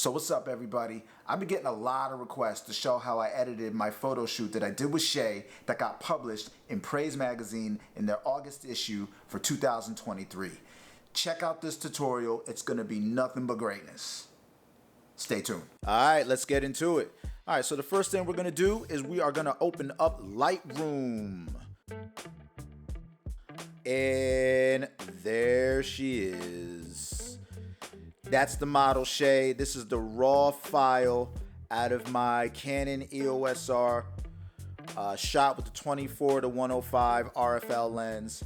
So what's up, everybody? I've been getting a lot of requests to show how I edited my photo shoot that I did with Shay that got published in Praze Magazine in their August issue for 2023. Check out this tutorial. It's gonna be nothing but greatness. Stay tuned. All right, let's get into it. All right, so the first thing we're gonna do is we are gonna open up Lightroom. And there she is. That's the model Shay. This is the raw file out of my Canon EOS R shot with the 24-105 RFL lens.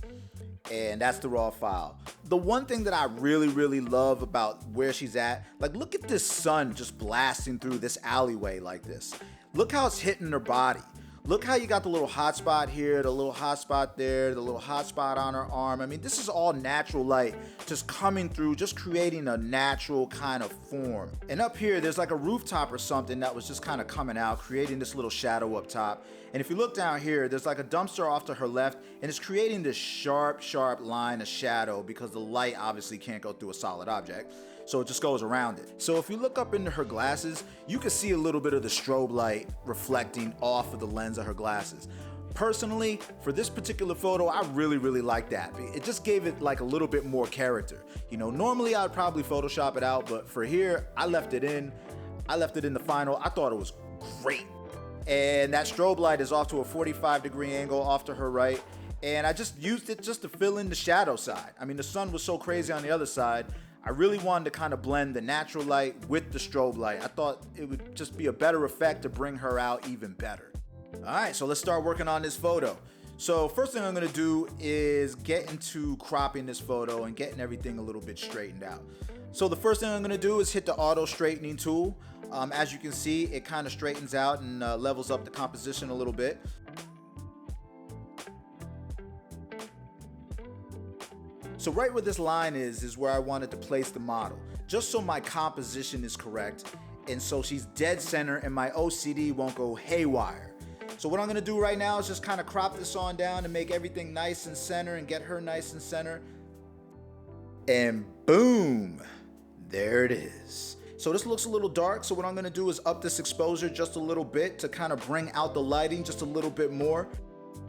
And that's the raw file. The one thing that I really love about where she's at, like, look at this sun just blasting through this alleyway like this. Look how it's hitting her body. Look how you got the little hot spot here, the little hot spot there, the little hot spot on her arm. I mean, this is all natural light just coming through, just creating a natural kind of form. And up here, there's like a rooftop or something that was just kind of coming out, creating this little shadow up top. And if you look down here, there's like a dumpster off to her left, and it's creating this sharp line of shadow because the light obviously can't go through a solid object. So it just goes around it. So if you look up into her glasses, you can see a little bit of the strobe light reflecting off of the lens of her glasses. Personally, for this particular photo, I really like that. It just gave it like a little bit more character. You know, normally I'd probably Photoshop it out, but for here, I left it in. I left it in the final. I thought it was great. And that strobe light is off to a 45-degree angle off to her right. And I just used it just to fill in the shadow side. I mean, the sun was so crazy on the other side. I really wanted to kind of blend the natural light with the strobe light. I thought it would just be a better effect to bring her out even better. All right, so let's start working on this photo. So first thing I'm gonna do is get into cropping this photo and getting everything a little bit straightened out. So the first thing I'm gonna do is hit the auto straightening tool. As you can see, it kind of straightens out and levels up the composition a little bit. So right where this line is where I wanted to place the model, just so my composition is correct, and so she's dead center and my OCD won't go haywire. So what I'm gonna do right now is just kind of crop this on down and make everything nice and center and get her nice and center. And boom, there it is. So this looks a little dark, so what I'm gonna do is up this exposure just a little bit to kind of bring out the lighting just a little bit more.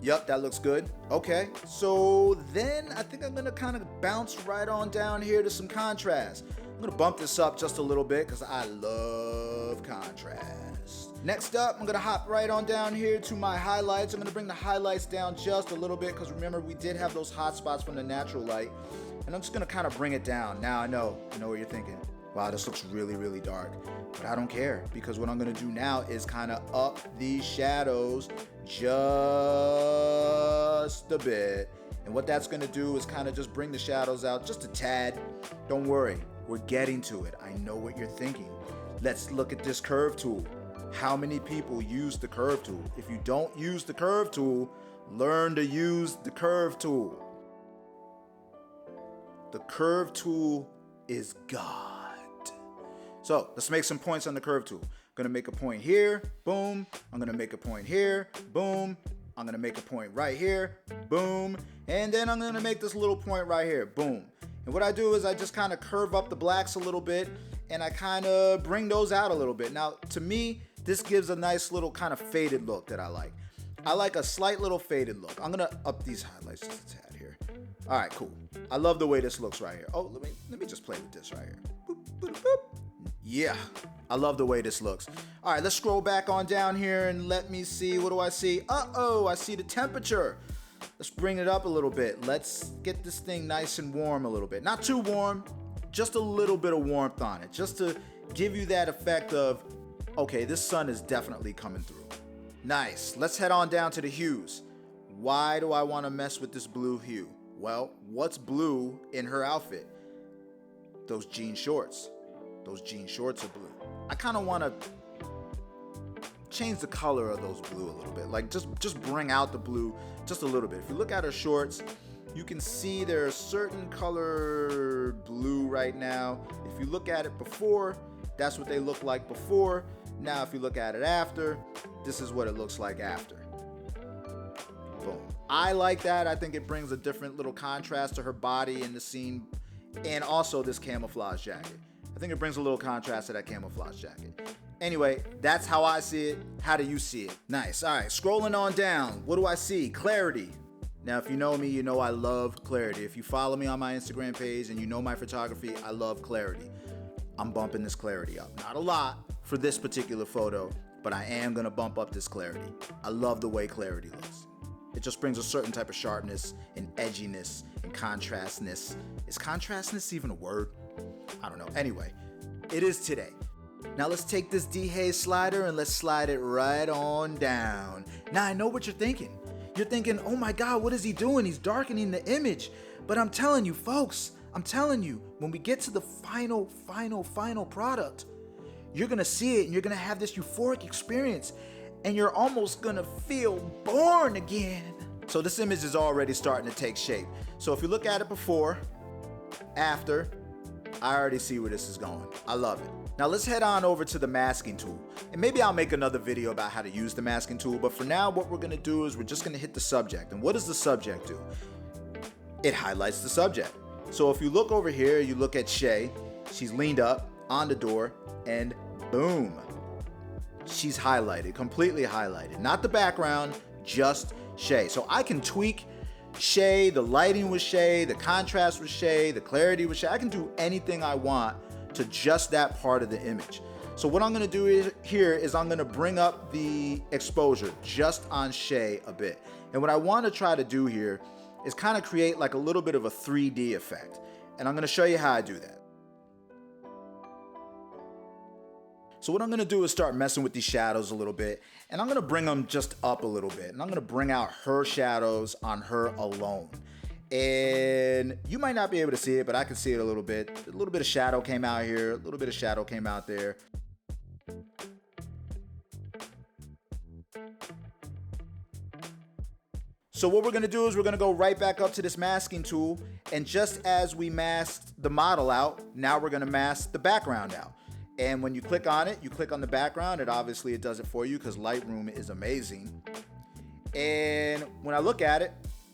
Yep, that looks good. Okay, so then I think I'm gonna kind of bounce right on down here to some contrast. I'm gonna bump this up just a little bit because I love contrast. Next up, I'm gonna hop right on down here to my highlights. I'm gonna bring the highlights down just a little bit because remember, we did have those hot spots from the natural light. And I'm just gonna kind of bring it down. Now I know what you're thinking. Wow, this looks really dark. But I don't care, because what I'm gonna do now is kind of up these shadows just a bit. And what that's gonna do is kind of just bring the shadows out just a tad. Don't worry, we're getting to it. I know what you're thinking. Let's look at this curve tool. How many people use the curve tool? If you don't use the curve tool, learn to use the curve tool. The curve tool is God. So let's make some points on the curve tool. I'm gonna make a point here, boom. I'm gonna make a point here, boom. I'm gonna make a point right here, boom. And then I'm gonna make this little point right here, boom. And what I do is I just kind of curve up the blacks a little bit and I kind of bring those out a little bit. Now, to me, this gives a nice little kind of faded look that I like. I like a slight little faded look. I'm gonna up these highlights just a tad here. All right, cool. I love the way this looks right here. Oh, let me just play with this right here. Boop, boop, boop. Yeah, I love the way this looks. All right, let's scroll back on down here and let me see. What do I see? Uh-oh, I see the temperature. Let's bring it up a little bit. Let's get this thing nice and warm a little bit. Not too warm, just a little bit of warmth on it, just to give you that effect of, okay, this sun is definitely coming through. Nice. Let's head on down to the hues. Why do I want to mess with this blue hue? Well, what's blue in her outfit? Those jean shorts. Those jean shorts are blue. I kind of want to change the color of those blue a little bit. Like just bring out the blue just a little bit. If you look at her shorts, you can see there's a certain color blue right now. If you look at it before, that's what they look like before. Now, if you look at it after, this is what it looks like after. Boom. I like that. I think it brings a different little contrast to her body in the scene, and also this camouflage jacket. I think it brings a little contrast to that camouflage jacket. Anyway, that's how I see it. How do you see it? Nice. All right, scrolling on down. What do I see? Clarity. Now, if you know me, you know I love clarity. If you follow me on my Instagram page and you know my photography, I love clarity. I'm bumping this clarity up. Not a lot for this particular photo, but I am gonna bump up this clarity. I love the way clarity looks. It just brings a certain type of sharpness and edginess and contrastness. Is contrastness even a word? I don't know. Anyway, it is today. Now let's take this D-Haze slider and let's slide it right on down. Now I know what you're thinking. You're thinking, oh my God, what is he doing? He's darkening the image. But I'm telling you, folks, I'm telling you, when we get to the final product, you're gonna see it and you're gonna have this euphoric experience and you're almost gonna feel born again. So this image is already starting to take shape. So if you look at it before, after, I already see where this is going. I love it. Now let's head on over to the masking tool. And maybe I'll make another video about how to use the masking tool, but for now what we're gonna do is we're just gonna hit the subject. And what does the subject do? It highlights the subject. So if you look over here, you look at Shay, she's leaned up on the door and boom, she's highlighted, completely highlighted. Not the background, just Shay. So I can tweak Shay, the lighting with Shay, the contrast with Shay, the clarity with Shay. I can do anything I want to just that part of the image. So what I'm gonna do here is I'm gonna bring up the exposure just on Shay a bit. And what I wanna try to do here is kind of create like a little bit of a 3D effect. And I'm gonna show you how I do that. So what I'm gonna do is start messing with these shadows a little bit, and I'm gonna bring them just up a little bit, and I'm gonna bring out her shadows on her alone. And you might not be able to see it, but I can see it a little bit. A little bit of shadow came out here, a little bit of shadow came out there. So what we're gonna do is we're gonna go right back up to this masking tool, and just as we masked the model out, now we're gonna mask the background out. And when you click on it, you click on the background, and obviously it does it for you because Lightroom is amazing. And when I look at it,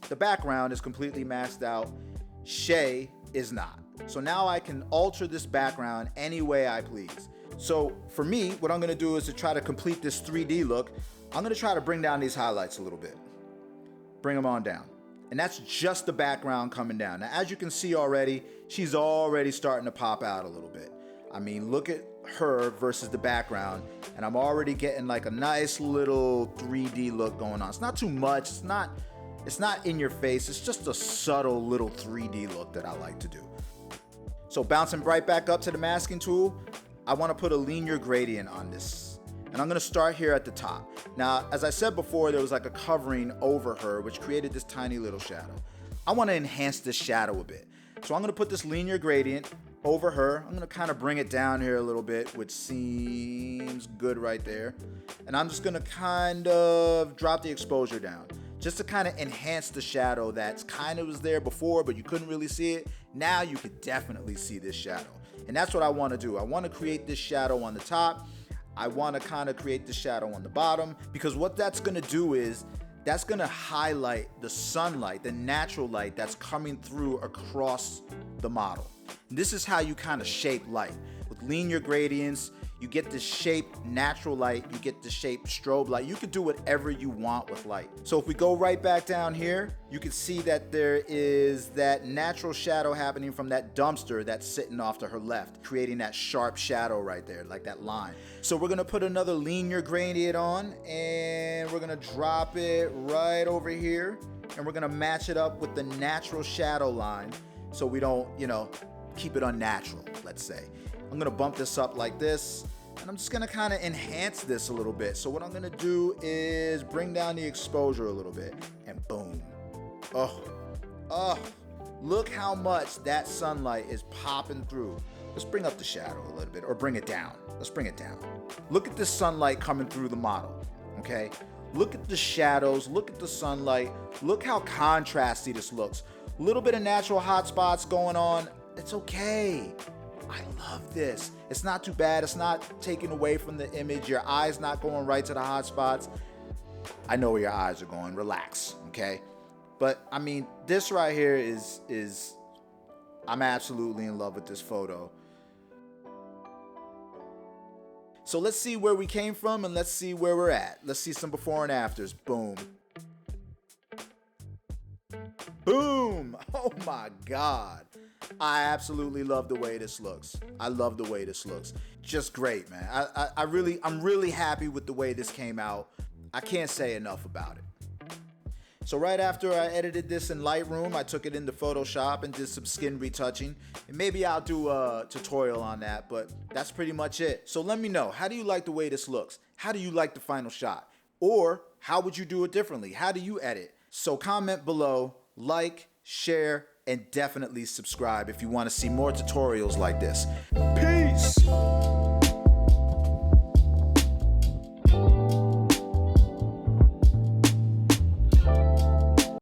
the background is completely masked out. Shay is not. So now I can alter this background any way I please. So for me, what I'm gonna do is to try to complete this 3D look, I'm gonna try to bring down these highlights a little bit. Bring them on down. And that's just the background coming down. Now, as you can see already, she's already starting to pop out a little bit. I mean, look at her versus the background, and I'm already getting like a nice little 3D look going on. It's not too much, it's not in your face, it's just a subtle little 3D look that I like to do. So bouncing right back up to the masking tool, I wanna put a linear gradient on this. And I'm gonna start here at the top. Now, as I said before, there was like a covering over her, which created this tiny little shadow. I wanna enhance this shadow a bit. So I'm gonna put this linear gradient over her. I'm gonna kind of bring it down here a little bit, which seems good right there. And I'm just gonna kind of drop the exposure down, just to kind of enhance the shadow that's kind of was there before, but you couldn't really see it. Now you could definitely see this shadow. And that's what I wanna do. I wanna create this shadow on the top. I wanna kind of create the shadow on the bottom, because what that's gonna do is, that's gonna highlight the sunlight, the natural light that's coming through across the model. And this is how you kind of shape light. With linear gradients, you get the shape natural light, you get the shape strobe light. You can do whatever you want with light. So if we go right back down here, you can see that there is that natural shadow happening from that dumpster that's sitting off to her left, creating that sharp shadow right there, like that line. So we're gonna put another linear gradient on, and we're gonna drop it right over here, and we're gonna match it up with the natural shadow line so we don't, keep it unnatural, let's say. I'm gonna bump this up like this, and I'm just gonna kind of enhance this a little bit. So what I'm gonna do is bring down the exposure a little bit, and boom. Oh, look how much that sunlight is popping through. Let's bring up the shadow a little bit, or bring it down. Let's bring it down. Look at the sunlight coming through the model, okay? Look at the shadows, look at the sunlight, look how contrasty this looks. A little bit of natural hot spots going on. It's okay. I love this. It's not too bad. It's not taking away from the image. Your eye's not going right to the hot spots. I know where your eyes are going. Relax, okay? But I mean, this right here is I'm absolutely in love with this photo. So let's see where we came from and let's see where we're at. Let's see some before and afters. Boom. Boom. Oh my God. I absolutely love the way this looks. I love the way this looks. Just great, man. I'm really happy with the way this came out. I can't say enough about it. So right after I edited this in Lightroom, I took it into Photoshop and did some skin retouching. And maybe I'll do a tutorial on that, but that's pretty much it. So let me know, how do you like the way this looks? How do you like the final shot? Or how would you do it differently? How do you edit? So comment below, like, share, and definitely subscribe if you want to see more tutorials like this. Peace!